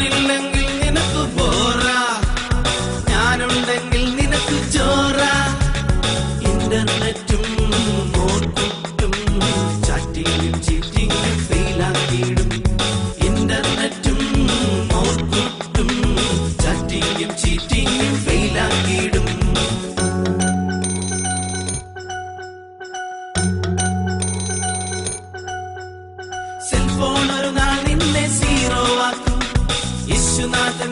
ഞാനില്ലെങ്കിൽ നിനക്ക് പോരാ, ഞാനുണ്ടെങ്കിൽ നിനക്ക് ചോറാ. ഇന്റർനെറ്റും നോട്ട്ബുക്കും ചാറ്റിങ്ങും ചീറ്റിങ്ങും ഫെയിലാക്കിയിടും. ഇന്റർനെറ്റും നോട്ട്ബുക്കും ചാറ്റിങ്ങും ചീറ്റിങ്ങും ഫെയിലാക്കിയിടും. സെൽഫോൺ ഒരു നാൾ നിന്നെ സീറോ ആക്കും. യേശുനാഥൻ